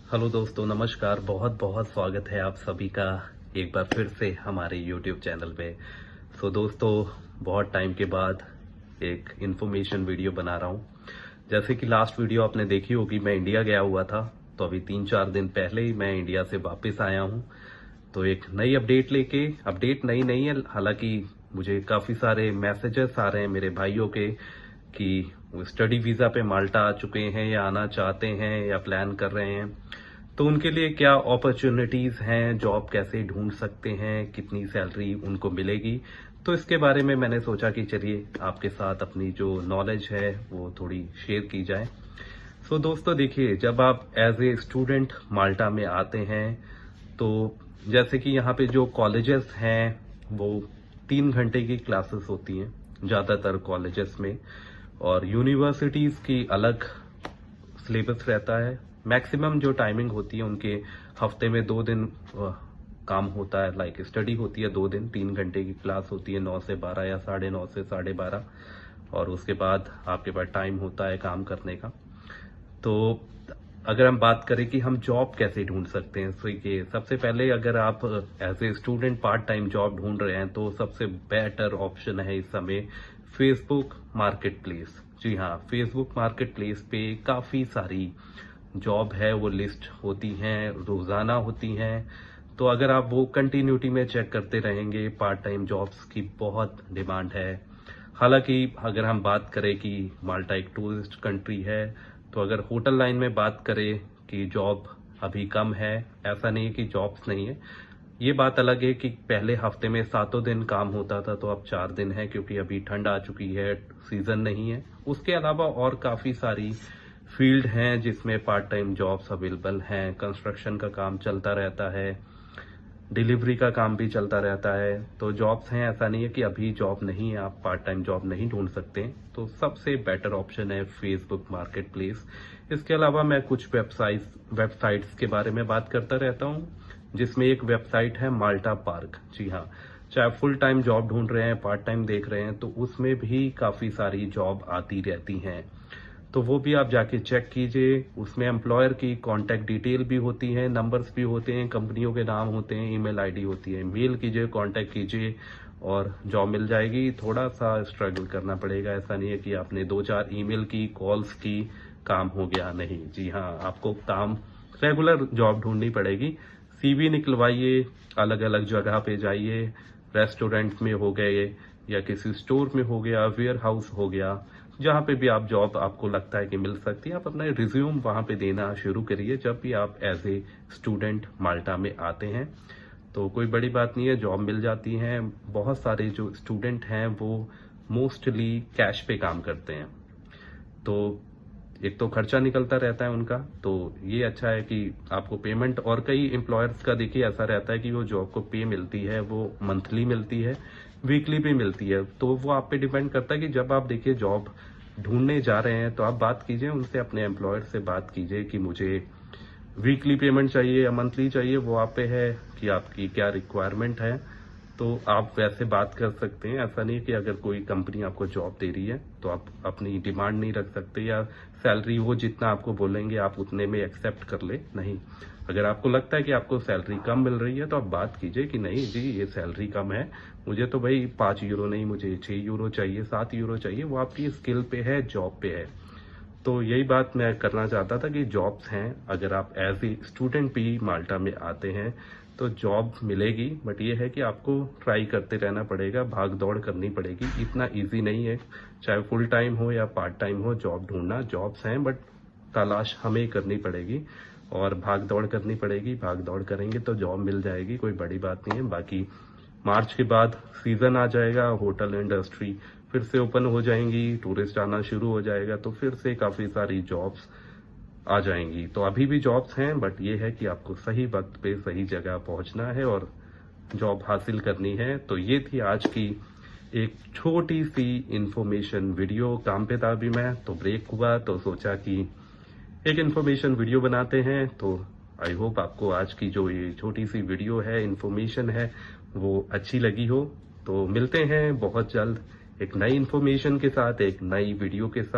Hello दोस्तों, नमस्कार। बहुत बहुत स्वागत है आप सभी का एक बार फिर से हमारे YouTube चैनल पे। दोस्तों, बहुत टाइम के बाद एक इन्फॉर्मेशन वीडियो बना रहा हूँ। जैसे कि लास्ट वीडियो आपने देखी होगी, मैं इंडिया गया हुआ था, तो अभी 3-4 दिन पहले ही मैं इंडिया से वापस आया हूँ। तो एक नई अपडेट लेके, अपडेट नई नहीं है, हालांकि मुझे काफ़ी सारे मैसेजेस आ रहे हैं मेरे भाइयों के कि वो स्टडी वीज़ा पे माल्टा आ चुके हैं या आना चाहते हैं या प्लान कर रहे हैं। तो उनके लिए क्या अपॉर्चुनिटीज़ हैं, जॉब कैसे ढूंढ सकते हैं, कितनी सैलरी उनको मिलेगी, तो इसके बारे में मैंने सोचा कि चलिए आपके साथ अपनी जो नॉलेज है वो थोड़ी शेयर की जाए। दोस्तों देखिए, जब आप एज ए स्टूडेंट माल्टा में आते हैं, तो जैसे कि यहाँ पे जो कॉलेजेस हैं वो 3 घंटे की क्लासेस होती हैं ज़्यादातर कॉलेजेस में, और यूनिवर्सिटीज़ की अलग सिलेबस रहता है। मैक्सिमम जो टाइमिंग होती है उनके हफ्ते में 2 दिन काम होता है, लाइक स्टडी होती है 2 दिन, 3 घंटे की क्लास होती है 9 से 12 या 9:30 से 12:30, और उसके बाद आपके पास टाइम होता है काम करने का। तो अगर हम बात करें कि हम जॉब कैसे ढूंढ सकते हैं, तो ये सबसे पहले अगर आप as a student part time job ढूंढ रहे हैं तो सबसे बेटर ऑप्शन है इस समय फेसबुक मार्केट प्लेस। जी हाँ, फेसबुक मार्केट प्लेस पे काफ़ी सारी जॉब है, वो लिस्ट होती हैं, रोज़ाना होती हैं। तो अगर आप वो कंटिन्यूटी में चेक करते रहेंगे, पार्ट टाइम जॉब्स की बहुत डिमांड है। हालांकि अगर हम बात करें कि माल्टा एक टूरिस्ट कंट्री है, तो अगर होटल लाइन में बात करें कि जॉब अभी कम है, ऐसा नहीं है कि जॉब्स नहीं है। ये बात अलग है कि पहले हफ्ते में 7 दिन काम होता था, तो अब 4 दिन है, क्योंकि अभी ठंड आ चुकी है, सीजन नहीं है। उसके अलावा और काफ़ी सारी फील्ड हैं जिसमें पार्ट टाइम जॉब्स अवेलेबल हैं। कंस्ट्रक्शन का काम चलता रहता है, डिलीवरी का काम भी चलता रहता है, तो जॉब्स हैं, ऐसा नहीं है कि अभी जॉब नहीं है, आप पार्ट टाइम जॉब नहीं ढूंढ सकते। तो सबसे बेटर ऑप्शन है फेसबुक मार्केट प्लेस। इसके अलावा मैं कुछ वेबसाइट्स के बारे में बात करता रहता हूँ, जिसमें एक वेबसाइट है माल्टा पार्क। जी हाँ, चाहे फुल टाइम जॉब ढूंढ रहे हैं, पार्ट टाइम देख रहे हैं, तो उसमें भी काफ़ी सारी जॉब आती रहती हैं। तो वो भी आप जाके चेक कीजिए। उसमें एम्प्लॉयर की कॉन्टैक्ट डिटेल भी होती है, नंबर्स भी होते हैं, कंपनियों के नाम होते हैं, ईमेल आईडी होती है। मेल कीजिए, कॉन्टैक्ट कीजिए और जॉब मिल जाएगी। थोड़ा सा स्ट्रगल करना पड़ेगा, ऐसा नहीं है कि आपने 2-4 ईमेल की, कॉल्स की, काम हो गया, नहीं। जी हाँ, आपको काम रेगुलर जॉब ढूंढनी पड़ेगी। सीवी निकलवाइए, अलग अलग जगह पे जाइए, रेस्टोरेंट में हो गए या किसी स्टोर में हो गया, वेयर हाउस हो गया, जहाँ पे भी आप जॉब आपको लगता है कि मिल सकती है, आप अपना रिज्यूम वहाँ पे देना शुरू करिए जब भी आप एज ए स्टूडेंट माल्टा में आते हैं। तो कोई बड़ी बात नहीं है, जॉब मिल जाती हैं। बहुत सारे जो स्टूडेंट हैं वो मोस्टली कैश पे काम करते हैं, तो एक तो खर्चा निकलता रहता है उनका, तो ये अच्छा है कि आपको पेमेंट, और कई एम्प्लॉयर्स का देखिए ऐसा रहता है कि वो जॉब को पे मिलती है, वो मंथली मिलती है, वीकली पे मिलती है। तो वो आप पे डिपेंड करता है कि जब आप देखिए जॉब ढूंढने जा रहे हैं तो आप बात कीजिए उनसे, अपने एम्प्लॉयर से बात कीजिए कि मुझे वीकली पेमेंट चाहिए या मंथली चाहिए, वो आप पे है कि आपकी क्या रिक्वायरमेंट है। तो आप वैसे बात कर सकते हैं। ऐसा नहीं कि अगर कोई कंपनी आपको जॉब दे रही है तो आप अपनी डिमांड नहीं रख सकते, या सैलरी वो जितना आपको बोलेंगे आप उतने में एक्सेप्ट कर ले, नहीं। अगर आपको लगता है कि आपको सैलरी कम मिल रही है तो आप बात कीजिए कि नहीं जी, ये सैलरी कम है, मुझे तो भाई 5 यूरो नहीं, मुझे 6 यूरो चाहिए, 7 यूरो चाहिए। वो आपकी स्किल पे है, जॉब पे है। तो यही बात मैं करना चाहता था कि जॉब्स हैं, अगर आप एज ए स्टूडेंट भी माल्टा में आते हैं तो जॉब मिलेगी, बट ये है कि आपको ट्राई करते रहना पड़ेगा, भाग दौड़ करनी पड़ेगी। इतना इजी नहीं है, चाहे फुल टाइम हो या पार्ट टाइम हो, जॉब ढूंढना। जॉब्स हैं बट तलाश हमें करनी पड़ेगी और भाग दौड़ करनी पड़ेगी। भाग दौड़ करेंगे तो जॉब मिल जाएगी, कोई बड़ी बात नहीं है। बाकी मार्च के बाद सीजन आ जाएगा, होटल इंडस्ट्री फिर से ओपन हो जाएंगी, टूरिस्ट आना शुरू हो जाएगा, तो फिर से काफ़ी सारी जॉब्स आ जाएंगी। तो अभी भी जॉब्स हैं, बट ये है कि आपको सही वक्त पे सही जगह पहुंचना है और जॉब हासिल करनी है। तो ये थी आज की एक छोटी सी इंफॉर्मेशन वीडियो। काम पे था अभी मैं, तो ब्रेक हुआ तो सोचा कि एक इन्फॉर्मेशन वीडियो बनाते हैं। तो आई होप आपको आज की जो ये छोटी सी वीडियो है, इन्फॉर्मेशन है, वो अच्छी लगी हो। तो मिलते हैं बहुत जल्द एक नई इन्फॉर्मेशन के साथ, एक नई वीडियो के साथ।